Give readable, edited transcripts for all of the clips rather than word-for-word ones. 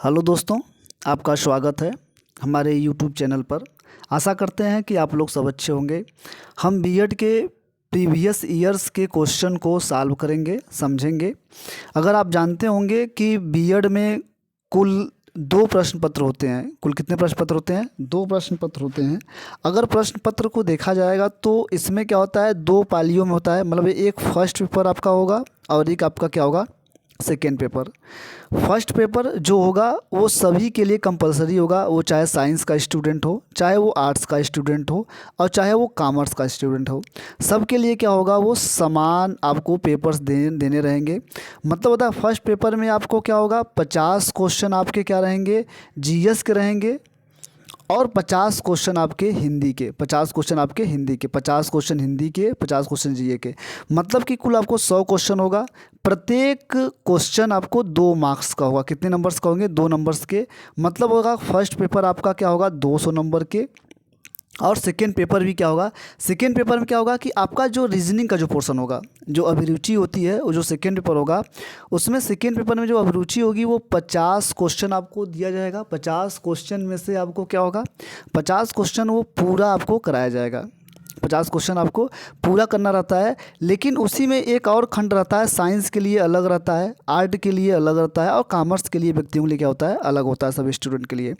Hello दोस्तों, आपका स्वागत है हमारे यूट्यूब चैनल पर। आशा करते हैं कि आप लोग सब अच्छे होंगे। हम बीएड के प्रीवियस ईयर्स के क्वेश्चन को सॉल्व करेंगे, समझेंगे। अगर आप जानते होंगे कि बीएड में कुल 2 प्रश्न पत्र होते हैं। कुल कितने प्रश्न पत्र होते हैं? 2 प्रश्न पत्र होते हैं। अगर प्रश्न पत्र को देखा जाएगा तो इसमें क्या होता है, 2 पालियों में होता है। मतलब एक फर्स्ट पेपर आपका होगा और एक आपका क्या होगा, सेकेंड पेपर। फर्स्ट पेपर जो होगा वो सभी के लिए कंपलसरी होगा, वो चाहे साइंस का स्टूडेंट हो, चाहे वो आर्ट्स का स्टूडेंट हो और चाहे वो कॉमर्स का स्टूडेंट हो। सबके लिए क्या होगा, वो समान आपको पेपर्स देने रहेंगे। मतलब होता है फर्स्ट पेपर में आपको क्या होगा, 50 क्वेश्चन आपके क्या रहेंगे, जीएस के रहेंगे और 50 क्वेश्चन आपके हिंदी के, 50 क्वेश्चन आपके हिंदी के, 50 क्वेश्चन हिंदी के, 50 क्वेश्चन जीए के। मतलब कि कुल आपको 100 क्वेश्चन होगा। प्रत्येक क्वेश्चन आपको 2 मार्क्स का होगा। कितने नंबर्स का होंगे? 2 नंबर्स के। मतलब होगा फर्स्ट पेपर आपका क्या होगा, 200 नंबर के। और सेकेंड पेपर भी क्या होगा, सेकेंड पेपर में क्या होगा कि आपका जो रीजनिंग का जो पोर्शन होगा, जो अभिरुचि होती है, वो जो सेकेंड पेपर होगा उसमें सेकेंड पेपर में जो अभिरुचि होगी वो 50 क्वेश्चन आपको दिया जाएगा। 50 क्वेश्चन में से आपको क्या होगा, 50 क्वेश्चन वो पूरा आपको कराया जाएगा। 50 क्वेश्चन आपको पूरा करना रहता है। लेकिन उसी में एक और खंड रहता है, साइंस के लिए अलग रहता है, आर्ट के लिए अलग रहता है और कॉमर्स के लिए व्यक्तियों के लिए क्या होता है, अलग होता है, सब स्टूडेंट के लिए।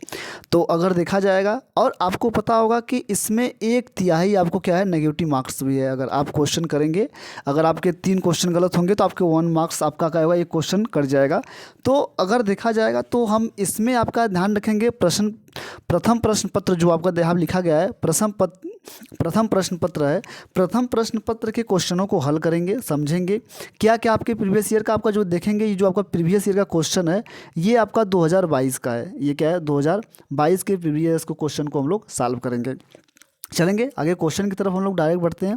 तो अगर देखा जाएगा, और आपको पता होगा कि इसमें 1/3 आपको क्या है, नेगेटिव मार्क्स भी है। अगर आप क्वेश्चन करेंगे, अगर आपके 3 क्वेश्चन गलत होंगे तो आपके 1 मार्क्स आपका क्या होगा, एक क्वेश्चन कट जाएगा। तो अगर देखा जाएगा तो हम इसमें आपका ध्यान रखेंगे, प्रथम प्रश्न पत्र जो आपका यहाँ लिखा गया है, प्रथम प्रश्न पत्र है। प्रथम प्रश्न पत्र के क्वेश्चनों को हल करेंगे, समझेंगे क्या क्या आपके प्रीवियस ईयर का आपका जो देखेंगे। ये जो आपका प्रीवियस ईयर का क्वेश्चन है ये आपका 2022 का है। ये क्या है, 2022 के प्रीवियस को क्वेश्चन को हम लोग सॉल्व करेंगे। चलेंगे आगे क्वेश्चन की तरफ हम लोग डायरेक्ट बढ़ते हैं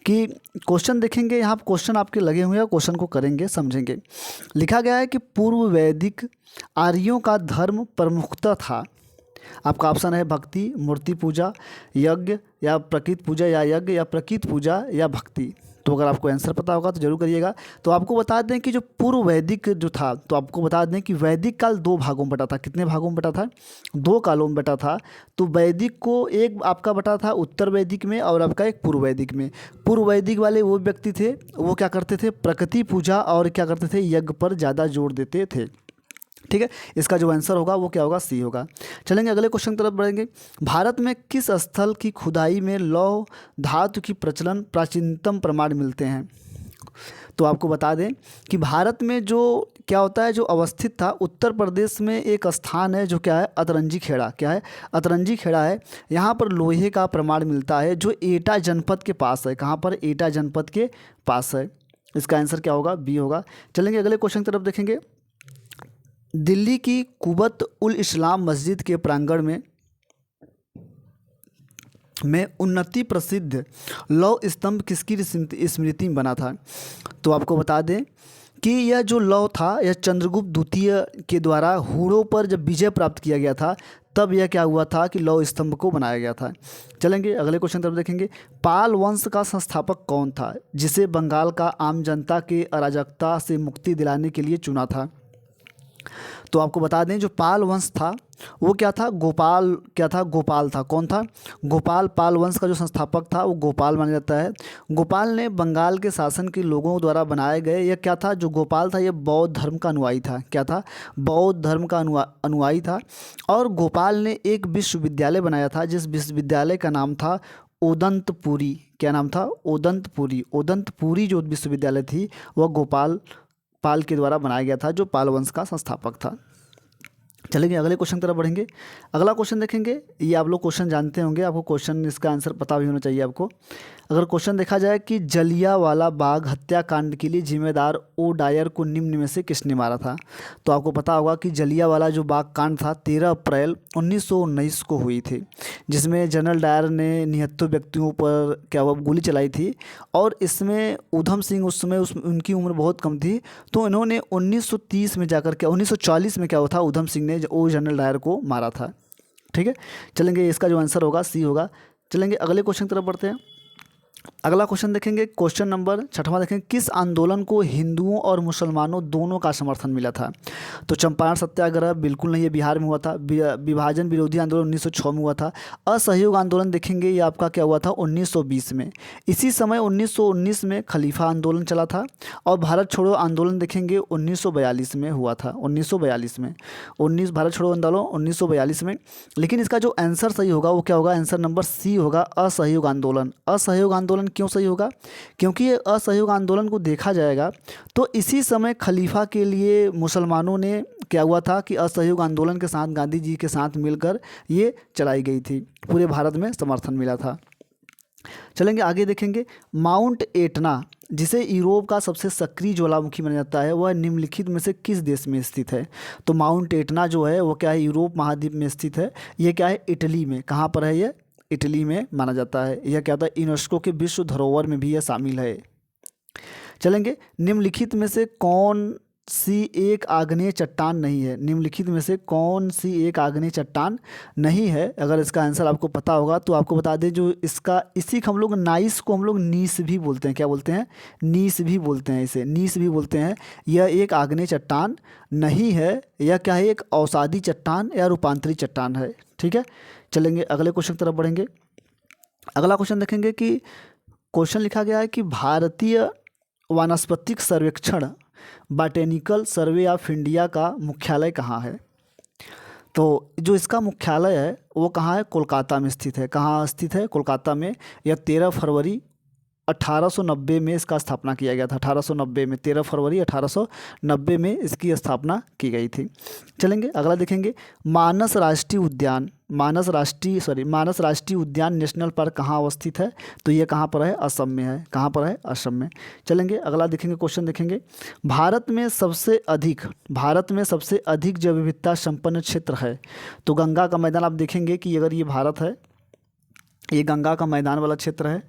कि क्वेश्चन देखेंगे। यहाँ क्वेश्चन आपके लगे हुए हैं, क्वेश्चन को करेंगे, समझेंगे। लिखा गया है कि पूर्व वैदिक आर्यों का धर्म प्रमुखता था। आपका ऑप्शन है भक्ति, मूर्ति पूजा, यज्ञ या प्रकृति पूजा, या यज्ञ या प्रकृति पूजा या भक्ति। तो अगर आपको आंसर पता होगा तो जरूर करिएगा। तो आपको बता दें कि जो पूर्व वैदिक जो था, तो आपको बता दें कि वैदिक काल 2 भागों में बटा था। कितने भागों में बटा था? 2 कालों में बटा था। तो वैदिक को एक आपका बटा था उत्तर वैदिक में और आपका एक पूर्व वैदिक में। पूर्व वैदिक वाले वो व्यक्ति थे, वो क्या करते थे, प्रकृति पूजा और क्या करते थे, यज्ञ पर ज़्यादा जोर देते थे। ठीक है, इसका जो आंसर होगा वो क्या होगा, सी होगा। चलेंगे अगले क्वेश्चन की तरफ बढ़ेंगे। भारत में किस स्थल की खुदाई में लौह धातु की प्रचलन प्राचीनतम प्रमाण मिलते हैं? तो आपको बता दें कि भारत में जो क्या होता है, जो अवस्थित था, उत्तर प्रदेश में एक स्थान है जो क्या है, अतरंजी खेड़ा। क्या है? अतरंजी खेड़ा है। यहाँ पर लोहे का प्रमाण मिलता है जो एटा जनपद के पास है। कहाँ पर? एटा जनपद के पास है। इसका आंसर क्या होगा, बी होगा। चलेंगे अगले क्वेश्चन की तरफ देखेंगे। दिल्ली की कुबत उल इस्लाम मस्जिद के प्रांगण में उन्नति प्रसिद्ध लौह स्तंभ किसकी स्मृति में बना था? तो आपको बता दें कि यह जो लौह था, यह चंद्रगुप्त द्वितीय के द्वारा हुड़ों पर जब विजय प्राप्त किया गया था, तब यह क्या हुआ था कि लौह स्तंभ को बनाया गया था। चलेंगे अगले क्वेश्चन तरफ देखेंगे। पाल वंश का संस्थापक कौन था जिसे बंगाल का आम जनता के अराजकता से मुक्ति दिलाने के लिए चुना था? तो आपको बता दें जो पाल वंश था वो क्या था, गोपाल, क्या था, गोपाल था। कौन था? गोपाल। पाल वंश का जो संस्थापक था वो गोपाल माना जाता है। गोपाल ने बंगाल के शासन के लोगों द्वारा बनाए गए, यह क्या था, जो गोपाल था ये बौद्ध धर्म का अनुयायी था। क्या था? बौद्ध धर्म का अनुयायी था। और गोपाल ने एक विश्वविद्यालय बनाया था जिस विश्वविद्यालय का नाम था ओदंतपुरी। क्या नाम था? ओदंतपुरी। ओदंतपुरी जो विश्वविद्यालय थी वह गोपाल पाल के द्वारा बनाया गया था, जो पाल वंश का संस्थापक था। चलेंगे अगले क्वेश्चन की तरफ बढ़ेंगे। अगला क्वेश्चन देखेंगे। ये आप लोग क्वेश्चन जानते होंगे, आपको क्वेश्चन इसका आंसर पता भी होना चाहिए आपको। अगर क्वेश्चन देखा जाए कि जलियांवाला बाग हत्याकांड के लिए जिम्मेदार ओ डायर को निम्न में से किसने मारा था? तो आपको पता होगा कि जलियांवाला जो बाग कांड था 13 अप्रैल 1919 को हुई थी, जिसमें जनरल डायर ने 79 व्यक्तियों पर क्या हुआ, गोली चलाई थी। और इसमें ऊधम सिंह उस समय उनकी उम्र बहुत कम थी, तो इन्होंने 1930 में जाकर के 1940 में क्या हुआ था, ऊधम सिंह ने वो जनरल डायर को मारा था। ठीक है, चलेंगे इसका जो आंसर होगा सी होगा। चलेंगे अगले क्वेश्चन की तरफ बढ़ते हैं। अगला क्वेश्चन देखेंगे, क्वेश्चन नंबर 6वां देखेंगे, किस आंदोलन को हिंदुओं और मुसलमानों दोनों का समर्थन मिला था? तो चंपारण सत्याग्रह बिल्कुल नहीं, ये बिहार में हुआ था। विभाजन विरोधी आंदोलन 1906 में हुआ था। असहयोग आंदोलन देखेंगे, ये आपका क्या हुआ था 1920 में। इसी समय 1919 में खलीफा आंदोलन चला था। और भारत छोड़ो आंदोलन देखेंगे 1942 में हुआ था, 1942 में, 19 भारत छोड़ो आंदोलन 1942 में। लेकिन इसका जो आंसर सही होगा वो क्या होगा, आंसर नंबर सी होगा, असहयोग आंदोलन। असहयोग आंदोलन क्यों सही होगा? क्योंकि ये असहयोग आंदोलन को देखा जाएगा तो इसी समय खलीफा के लिए मुसलमानों ने क्या हुआ था कि असहयोग आंदोलन के साथ गांधी जी के साथ मिलकर ये चलाई गई थी, पूरे भारत में समर्थन मिला था। चलेंगे आगे देखेंगे, माउंट एटना जिसे यूरोप का सबसे सक्रिय ज्वालामुखी माना जाता है वह निम्नलिखित में से किस देश में स्थित है? तो माउंट एटना जो है वो क्या है, यूरोप महाद्वीप में स्थित है। ये क्या है, इटली में। कहाँ पर है ये? इटली में माना जाता है। यह क्या होता है, यूनेस्को के विश्व धरोहर में भी यह शामिल है। चलेंगे, निम्नलिखित में से कौन सी एक आग्नेय चट्टान नहीं है? निम्नलिखित में से कौन सी एक आग्नेय चट्टान नहीं है? अगर इसका आंसर आपको पता होगा तो आपको बता दें, जो इसका इसी को हम लोग नाइस को हम लोग नीस भी बोलते हैं। क्या बोलते हैं? नीस भी बोलते हैं, इसे नीस भी बोलते हैं। यह एक आग्नेय चट्टान नहीं है। यह क्या है, एक अवसादी चट्टान या रूपांतरी चट्टान है। ठीक है, चलेंगे अगले क्वेश्चन की तरफ बढ़ेंगे। अगला क्वेश्चन देखेंगे कि क्वेश्चन लिखा गया है कि भारतीय वानस्पतिक सर्वेक्षण बॉटेनिकल सर्वे ऑफ इंडिया का मुख्यालय कहाँ है? तो जो इसका मुख्यालय है वो कहाँ है? कोलकाता में स्थित है। कहाँ स्थित है? कोलकाता में। यह 13 फरवरी 1890 में इसका स्थापना किया गया था। 1890 में, 13 फरवरी 1890 में इसकी स्थापना की गई थी। चलेंगे अगला देखेंगे, मानस राष्ट्रीय उद्यान, मानस राष्ट्रीय उद्यान नेशनल पार्क कहाँ अवस्थित है? तो ये कहाँ पर है? असम में है। कहाँ पर है? असम में। चलेंगे अगला देखेंगे, क्वेश्चन देखेंगे, भारत में सबसे अधिक जैव विविधता संपन्न क्षेत्र है? तो गंगा का मैदान आप देखेंगे कि अगर ये भारत है, ये गंगा का मैदान वाला क्षेत्र है।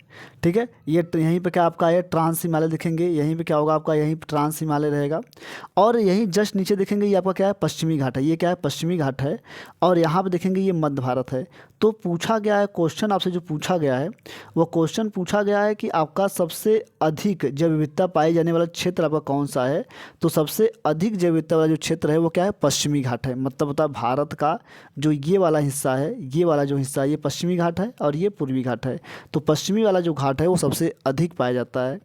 ठीक है, ये यहीं पे क्या आपका है, ट्रांस हिमालय देखेंगे, यहीं पे क्या होगा आपका, यहीं ट्रांस हिमालय रहेगा। और यहीं जस्ट नीचे देखेंगे ये आपका क्या है, पश्चिमी घाट है। ये क्या है? पश्चिमी घाट है। और यहाँ पे देखेंगे ये मध्य भारत है। तो पूछा गया है क्वेश्चन, आपसे जो पूछा गया है वो क्वेश्चन पूछा गया है कि आपका सबसे अधिक जैव विविधता पाई जाने वाला क्षेत्र आपका कौन सा है? तो सबसे अधिक जैव विविधता वाला जो क्षेत्र है वो क्या है? पश्चिमी घाट है। मतलब होता है भारत का जो ये वाला हिस्सा है, ये वाला जो हिस्सा है ये पश्चिमी घाट है और ये पूर्वी घाट है। तो पश्चिमी वाला जो घाट है वो सबसे अधिक पाया जाता है।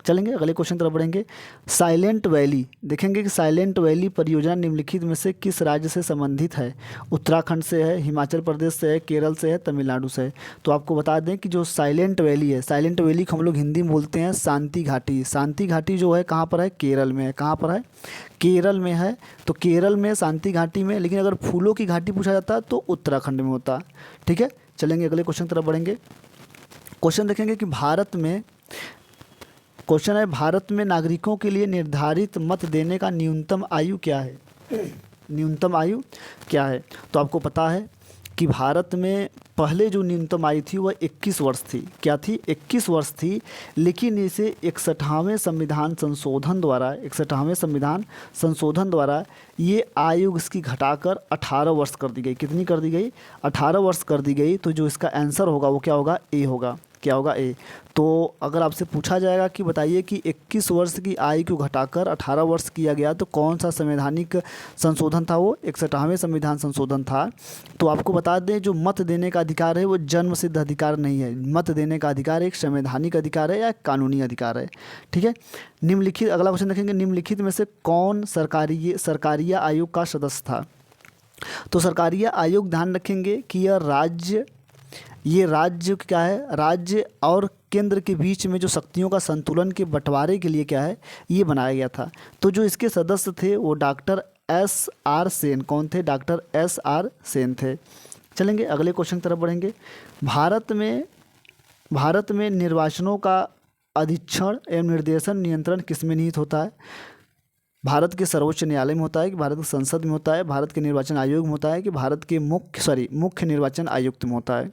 चलेंगे अगले क्वेश्चन तरफ बढ़ेंगे, साइलेंट वैली देखेंगे कि साइलेंट वैली परियोजना निम्नलिखित में से किस राज्य से संबंधित है? उत्तराखंड से है, हिमाचल प्रदेश से है, केरल से है, तमिलनाडु से है। तो आपको बता दें कि जो साइलेंट वैली है, साइलेंट वैली को हम लोग हिंदी में बोलते हैं शांति घाटी। शांति घाटी जो है कहाँ पर है? केरल में है। कहाँ पर है? केरल में है। तो केरल में शांति घाटी में, लेकिन अगर फूलों की घाटी पूछा जाता है तो उत्तराखंड में होता। ठीक है, चलेंगे अगले क्वेश्चन तरफ बढ़ेंगे। क्वेश्चन देखेंगे कि क्वेश्चन है, भारत में नागरिकों के लिए निर्धारित मत देने का न्यूनतम आयु क्या है? न्यूनतम आयु क्या है? तो आपको पता है कि भारत में पहले जो न्यूनतम आयु थी वह 21 वर्ष थी। क्या थी? 21 वर्ष थी। लेकिन इसे 61वें संविधान संशोधन द्वारा ये आयु इसकी घटाकर 18 वर्ष कर दी गई। कितनी कर दी गई? 18 वर्ष कर दी गई। तो जो इसका आंसर होगा वो क्या होगा? ए होगा। क्या होगा? ए। तो अगर आपसे पूछा जाएगा कि बताइए कि 21 वर्ष की आयु को घटाकर 18 वर्ष किया गया तो कौन सा संवैधानिक संशोधन था? वो 61वें संविधान संशोधन था। तो आपको बता दें, जो मत देने का अधिकार है वो जन्म सिद्ध अधिकार नहीं है। मत देने का अधिकार एक संवैधानिक अधिकार है या कानूनी अधिकार है। ठीक है, निम्नलिखित अगला क्वेश्चन देखेंगे, निम्नलिखित में से कौन सरकारीय आयोग का सदस्य था? तो सरकारीय आयोग ध्यान रखेंगे कि ये राज्य क्या है? राज्य और केंद्र के बीच में जो शक्तियों का संतुलन के बंटवारे के लिए क्या है, ये बनाया गया था। तो जो इसके सदस्य थे वो डॉक्टर SR सेन। कौन थे? डॉक्टर SR सेन थे। चलेंगे अगले क्वेश्चन की तरफ बढ़ेंगे। भारत में निर्वाचनों का अधीक्षण एवं निर्देशन नियंत्रण किसमें निहित होता है? भारत के सर्वोच्च न्यायालय में होता है कि भारत की संसद में होता है, भारत के निर्वाचन आयोग में होता है कि भारत के मुख्य निर्वाचन आयुक्त में होता है?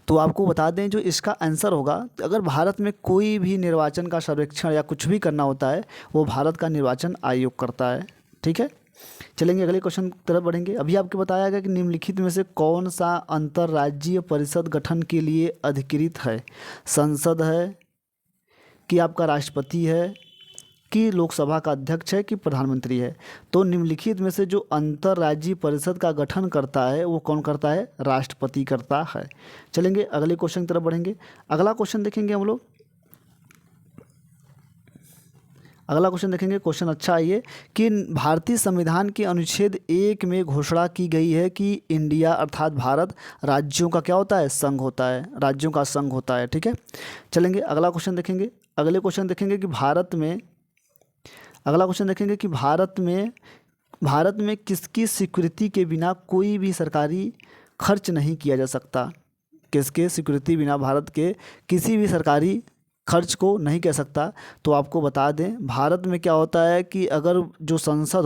तो आपको बता दें, जो इसका आंसर होगा, अगर भारत में कोई भी निर्वाचन का सर्वेक्षण या कुछ भी करना होता है वो भारत का निर्वाचन आयोग करता है। ठीक है, चलेंगे अगले क्वेश्चन की तरफ बढ़ेंगे। अभी आपको बताया गया कि निम्नलिखित में से कौन सा अंतर्राज्यीय परिषद गठन के लिए अधिकृत है? संसद है कि आपका राष्ट्रपति है कि लोकसभा का अध्यक्ष है कि प्रधानमंत्री है? तो निम्नलिखित में से जो अंतर्राज्यीय परिषद का गठन करता है वो कौन करता है? राष्ट्रपति करता है। चलेंगे अगले क्वेश्चन की तरफ बढ़ेंगे। अगला क्वेश्चन देखेंगे हम लोग। अगला क्वेश्चन देखेंगे, क्वेश्चन अच्छा है ये कि भारतीय संविधान के अनुच्छेद 1 में घोषणा की गई है कि इंडिया अर्थात भारत राज्यों का क्या होता है? संघ होता है, राज्यों का संघ होता है। ठीक है, चलेंगे अगला क्वेश्चन देखेंगे। अगले क्वेश्चन देखेंगे कि भारत में किसकी स्वीकृति के बिना कोई भी सरकारी खर्च नहीं किया जा सकता? किसके स्वीकृति बिना भारत के किसी भी सरकारी खर्च को नहीं कह सकता? तो आपको बता दें, भारत में क्या होता है कि अगर जो संसद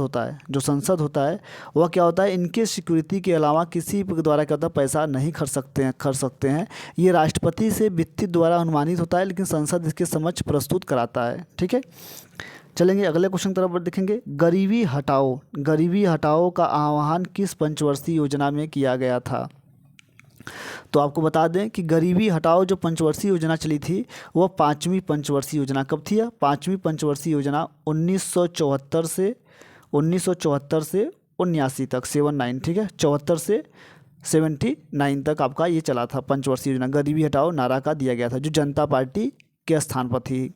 होता है वह क्या होता है, इनके सिक्योरिटी के अलावा किसी द्वारा क्या होता है पैसा नहीं खर्च सकते हैं। ये राष्ट्रपति से वित्तीय द्वारा अनुमानित होता है, लेकिन संसद इसके समक्ष प्रस्तुत कराता है। ठीक है, चलेंगे अगले क्वेश्चन की तरफ देखेंगे। गरीबी हटाओ का आह्वान किस पंचवर्षीय योजना में किया गया था? तो आपको बता दें कि गरीबी हटाओ जो पंचवर्षीय योजना चली थी वह 5वीं पंचवर्षीय योजना कब थी? 5वीं पंचवर्षीय योजना 1974 से 79 तक 79। ठीक है, 74 से 79 तक आपका ये चला था पंचवर्षीय योजना। गरीबी हटाओ नारा का दिया गया था, जो जनता पार्टी के स्थान पर थी।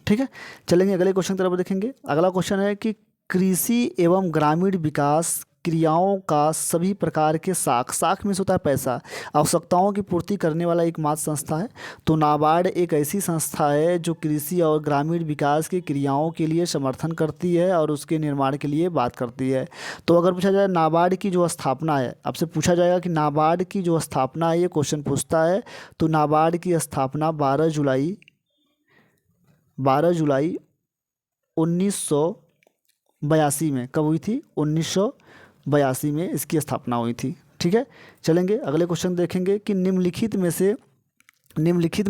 ठीक है, चलेंगे अगले क्वेश्चन की तरफ देखेंगे। अगला क्वेश्चन है कि कृषि एवं ग्रामीण विकास क्रियाओं का सभी प्रकार के साख में से होता है पैसा, आवश्यकताओं की पूर्ति करने वाला एकमात्र संस्था है। तो नाबार्ड एक ऐसी संस्था है जो कृषि और ग्रामीण विकास की क्रियाओं के लिए समर्थन करती है और उसके निर्माण के लिए बात करती है। तो अगर पूछा जाए नाबार्ड की जो स्थापना है, आपसे पूछा जाएगा कि नाबार्ड की जो स्थापना है, ये क्वेश्चन पूछता है। तो नाबार्ड की स्थापना 12 जुलाई 1982 में कब हुई थी? 1982 में इसकी स्थापना हुई थी। ठीक है, चलेंगे अगले क्वेश्चन देखेंगे कि निम्नलिखित में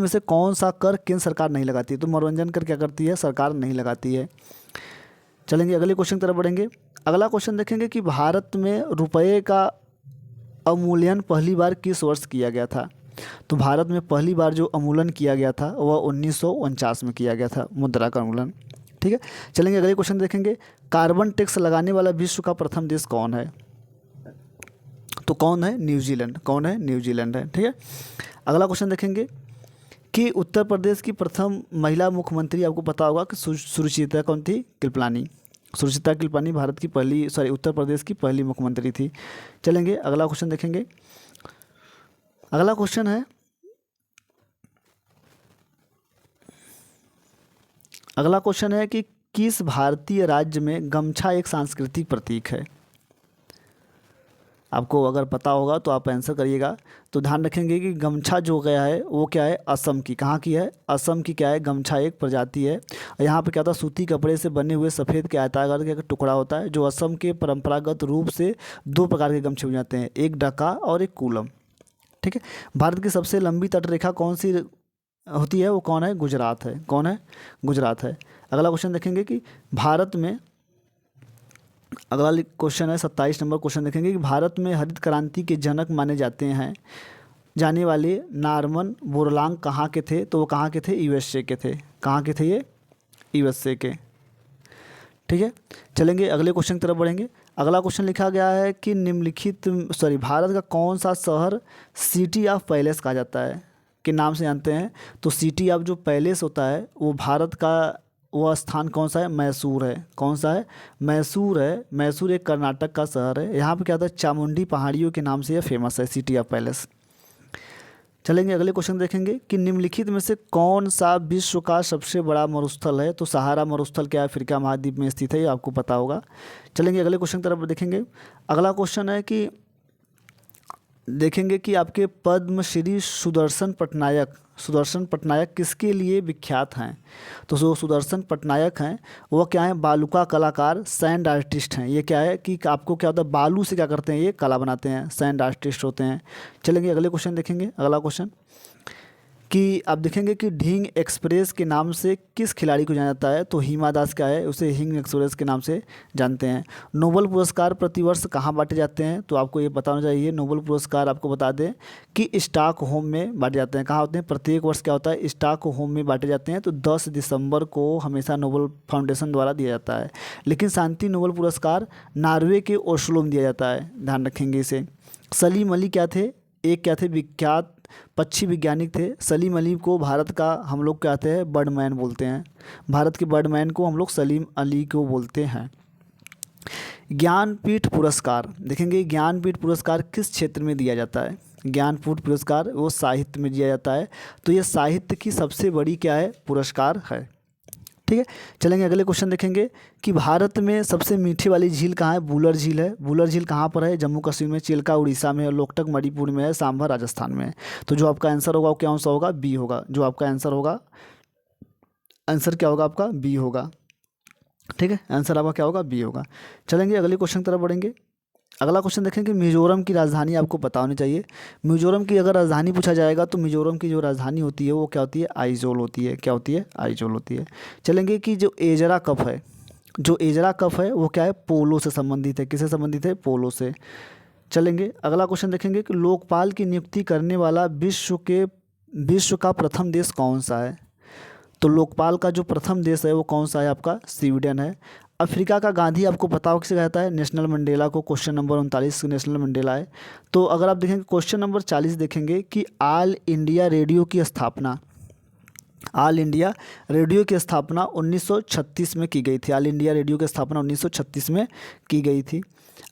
से कौन सा कर केंद्र सरकार नहीं लगाती? तो मनोरंजन कर क्या करती है? सरकार नहीं लगाती है। चलेंगे अगले क्वेश्चन की तरफ बढ़ेंगे। अगला क्वेश्चन देखेंगे कि भारत में रुपये का अवमूल्यन पहली बार किस वर्ष किया गया था? तो भारत में पहली बार जो अवमूल्यन किया गया था वह 1949 में किया गया था, मुद्रा का अवमूल्यन। ठीक है, चलेंगे अगले क्वेश्चन देखेंगे। कार्बन टैक्स लगाने वाला विश्व का प्रथम देश कौन है? तो कौन है? न्यूजीलैंड है। ठीक है, अगला क्वेश्चन देखेंगे कि उत्तर प्रदेश की प्रथम महिला मुख्यमंत्री आपको पता होगा कि सुरुचिता कौन थी? कृपलानी। सुरुचिता कृपलानी भारत की उत्तर प्रदेश की पहली मुख्यमंत्री थी। चलेंगे अगला क्वेश्चन देखेंगे। अगला क्वेश्चन है कि किस भारतीय राज्य में गमछा एक सांस्कृतिक प्रतीक है? आपको अगर पता होगा तो आप आंसर करिएगा। तो ध्यान रखेंगे कि गमछा जो गया है वो क्या है? असम की। कहाँ की है? असम की क्या है? गमछा एक प्रजाति है। यहाँ पे क्या होता है? सूती कपड़े से बने हुए सफ़ेद के आयताकार का टुकड़ा होता है, जो असम के परंपरागत रूप से 2 प्रकार के गमछे बन जाते हैं, एक डका और एक कूलम। ठीक है, भारत की सबसे लंबी तटरेखा कौन सी होती है? वो कौन है? गुजरात है। कौन है? गुजरात है। अगला क्वेश्चन देखेंगे कि भारत में, अगला क्वेश्चन है 27 नंबर क्वेश्चन देखेंगे कि भारत में हरित क्रांति के जनक माने जाने वाले नॉर्मन बोरलॉग कहाँ के थे? तो वो कहाँ के थे? यूएसए के थे। कहाँ के थे ये? यूएसए के। ठीक है, चलेंगे अगले क्वेश्चन की तरफ बढ़ेंगे। अगला क्वेश्चन लिखा गया है कि भारत का कौन सा शहर सिटी ऑफ पैलेस कहा जाता है? के नाम से जानते हैं। तो सिटी ऑफ जो पैलेस होता है वो भारत का वह स्थान कौन सा है? मैसूर है। कौन सा है? मैसूर है। मैसूर एक कर्नाटक का शहर है। यहाँ पे क्या होता है? चामुंडी पहाड़ियों के नाम से यह फेमस है, सिटी ऑफ पैलेस। चलेंगे अगले क्वेश्चन देखेंगे कि निम्नलिखित में से कौन सा विश्व का सबसे बड़ा मरुस्थल है? तो सहारा मरुस्थल क्या है? अफ्रीका महाद्वीप में स्थित है, ये आपको पता होगा। चलेंगे अगले क्वेश्चन की तरफ देखेंगे। अगला क्वेश्चन है कि देखेंगे कि आपके पद्मश्री सुदर्शन पटनायक किसके लिए विख्यात हैं? तो जो सुदर्शन पटनायक हैं वो क्या है? बालू का कलाकार, सैंड आर्टिस्ट हैं। ये क्या है कि आपको क्या होता है? बालू से क्या करते हैं? ये कला बनाते हैं, सैंड आर्टिस्ट होते हैं। चलेंगे अगले क्वेश्चन देखेंगे। अगला क्वेश्चन कि आप देखेंगे कि ढींग एक्सप्रेस के नाम से किस खिलाड़ी को जाना जाता है, तो हिमा दास क्या है, उसे ढींग एक्सप्रेस के नाम से जानते हैं। नोबेल पुरस्कार प्रतिवर्ष कहाँ बांटे जाते हैं, तो आपको ये पता होना चाहिए। नोबेल पुरस्कार आपको बता दें कि स्टॉकहोम में बांटे जाते हैं। कहाँ होते हैं, प्रत्येक वर्ष क्या होता है, स्टॉकहोम में बांटे जाते हैं। तो 10 दिसंबर को हमेशा नोबेल फाउंडेशन द्वारा दिया जाता है। लेकिन शांति नोबेल पुरस्कार नॉर्वे के ओस्लो में दिया जाता है, ध्यान रखेंगे इसे। सलीम अली क्या थे, एक क्या थे, विख्यात पक्षी वैज्ञानिक थे। सलीम अली को भारत का हम लोग कहते हैं बर्डमैन बोलते हैं। भारत के बर्डमैन को हम लोग सलीम अली को बोलते हैं। ज्ञानपीठ पुरस्कार देखेंगे, ज्ञानपीठ पुरस्कार किस क्षेत्र में दिया जाता है। ज्ञानपीठ पुरस्कार वो साहित्य में दिया जाता है। तो ये साहित्य की सबसे बड़ी क्या है, पुरस्कार है। ठीक है, चलेंगे अगले क्वेश्चन देखेंगे कि भारत में सबसे मीठी वाली झील कहाँ है, बुलर झील है। बुलर झील कहाँ पर है, जम्मू कश्मीर में, चिल्का उड़ीसा में है, लोकटक मणिपुर में है, सांभर राजस्थान में है। तो जो आपका आंसर होगा वो क्या आंसर होगा, बी होगा। जो आपका आंसर होगा, आंसर क्या होगा आपका, बी होगा। ठीक है, आंसर आपका क्या होगा, बी होगा। चलेंगे अगले क्वेश्चन की तरफ बढ़ेंगे। अगला क्वेश्चन देखेंगे, मिजोरम की राजधानी आपको पता होनी चाहिए। मिजोरम की अगर राजधानी पूछा जाएगा तो मिजोरम की जो राजधानी होती है वो क्या होती है, आइजोल होती है। क्या होती है, आइजोल होती है। चलेंगे कि जो एजरा कप है, जो एजरा कप है वो क्या है, पोलो से संबंधित है। किससे संबंधित है, पोलो से। चलेंगे अगला क्वेश्चन देखेंगे कि लोकपाल की नियुक्ति करने वाला विश्व का प्रथम देश कौन सा है। तो लोकपाल का जो प्रथम देश है वो कौन सा है, आपका स्वीडन है। अफ्रीका का गांधी आपको पता हो किसे कहता है, नेशनल मंडेला को। क्वेश्चन नंबर 39 नेशनल मंडेला है। तो अगर आप देखेंगे क्वेश्चन नंबर 40 देखेंगे कि ऑल इंडिया रेडियो की स्थापना, ऑल इंडिया रेडियो की स्थापना 1936 में की गई थी। ऑल इंडिया रेडियो की स्थापना 1936 में की गई थी।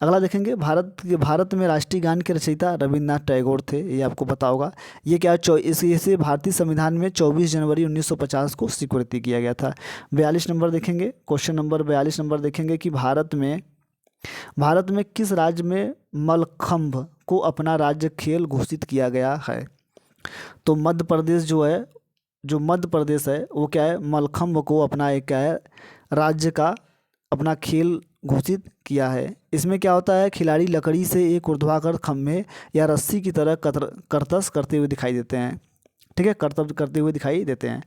अगला देखेंगे, भारत में राष्ट्रीय गान के रचयिता रविन्द्रनाथ टैगोर थे, ये आपको पता होगा। ये क्या इसे भारतीय संविधान में 24 जनवरी 1950 को स्वीकृत किया गया था। 42 नंबर देखेंगे, क्वेश्चन नंबर 42 नंबर देखेंगे कि भारत में किस राज्य में मलखंभ को अपना राज्य खेल घोषित किया गया है। तो मध्य प्रदेश जो मध्य प्रदेश है वो क्या है, मलखंभ को अपना एक क्या है, राज्य का अपना खेल घोषित किया है। इसमें क्या होता है, खिलाड़ी लकड़ी से एक ऊर्ध्वाधर खम्भे या रस्सी की तरह करतस करते हुए दिखाई देते हैं। ठीक है, करतब करते हुए दिखाई देते हैं।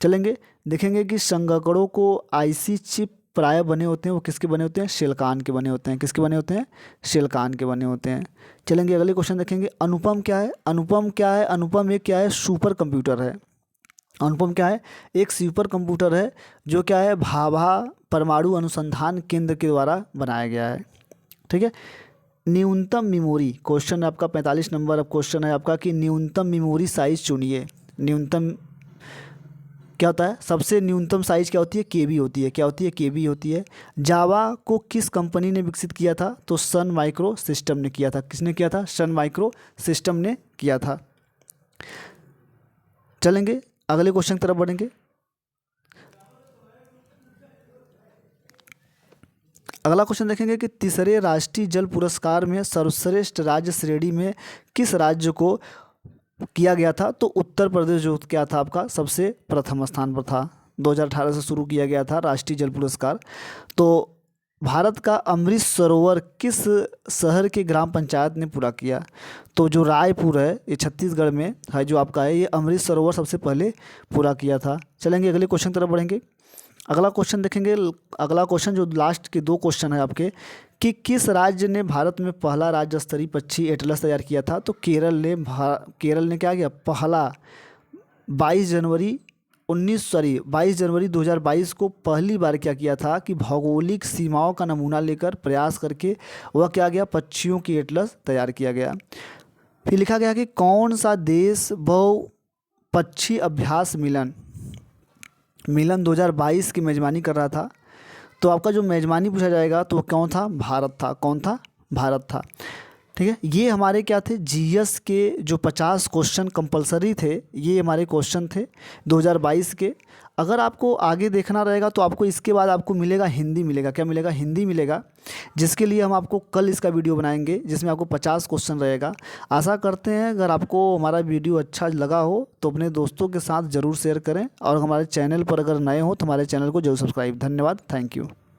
चलेंगे देखेंगे कि संगकड़ों को आईसी चिप प्राय बने होते हैं, वो किसके बने होते हैं, शेलकान के बने होते हैं। किसके बने होते हैं, शेलकान के बने होते हैं। चलेंगे अगले क्वेश्चन देखेंगे, अनुपम क्या है। अनुपम एक क्या है, सुपर कंप्यूटर है। अनुपम क्या है, एक सुपर कंप्यूटर है जो क्या है, भाभा परमाणु अनुसंधान केंद्र के द्वारा बनाया गया है। ठीक है, न्यूनतम मेमोरी, क्वेश्चन आपका 45 नंबर अब क्वेश्चन है आपका कि न्यूनतम मेमोरी साइज चुनिए। न्यूनतम क्या होता है, सबसे न्यूनतम साइज क्या होती है, केबी होती है। क्या होती है, केबी होती है। जावा को किस कंपनी ने विकसित किया था, तो सन माइक्रो सिस्टम ने किया था। किसने किया था, सन माइक्रो सिस्टम ने किया था। चलेंगे अगले क्वेश्चन की तरफ बढ़ेंगे। अगला क्वेश्चन देखेंगे कि तीसरे राष्ट्रीय जल पुरस्कार में सर्वश्रेष्ठ राज्य श्रेणी में किस राज्य को किया गया था। तो उत्तर प्रदेश जो क्या था आपका, सबसे प्रथम स्थान पर था। 2018 से शुरू किया गया था राष्ट्रीय जल पुरस्कार। तो भारत का अमृत सरोवर किस शहर के ग्राम पंचायत ने पूरा किया। तो जो रायपुर है ये छत्तीसगढ़ में है, जो आपका है ये अमृत सरोवर सबसे पहले पूरा किया था। चलेंगे अगले क्वेश्चन की तरफ बढ़ेंगे। अगला क्वेश्चन देखेंगे, अगला क्वेश्चन जो लास्ट के 2 क्वेश्चन है आपके कि किस राज्य ने भारत में पहला राज्य स्तरीय पक्षी एटलस तैयार किया था। तो केरल ने क्या किया, पहला 22 जनवरी 2022 को पहली बार क्या किया था कि भौगोलिक सीमाओं का नमूना लेकर प्रयास करके वह क्या गया, पक्षियों की एटलस तैयार किया गया। फिर लिखा गया कि कौन सा देश बहु पक्षी अभ्यास मिलन 2022 की मेज़बानी कर रहा था। तो आपका जो मेज़बानी पूछा जाएगा तो कौन था, भारत था। कौन था, भारत था। ठीक है, ये हमारे क्या थे, जीएस के जो 50 क्वेश्चन कंपलसरी थे, ये हमारे क्वेश्चन थे 2022 के। अगर आपको आगे देखना रहेगा तो आपको इसके बाद आपको मिलेगा हिंदी मिलेगा। क्या मिलेगा, हिंदी मिलेगा, जिसके लिए हम आपको कल इसका वीडियो बनाएंगे जिसमें आपको 50 क्वेश्चन रहेगा। आशा करते हैं अगर आपको हमारा वीडियो अच्छा लगा हो तो अपने दोस्तों के साथ ज़रूर शेयर करें, और हमारे चैनल पर अगर नए हो तो हमारे चैनल को जरूर सब्सक्राइब। धन्यवाद, थैंक यू।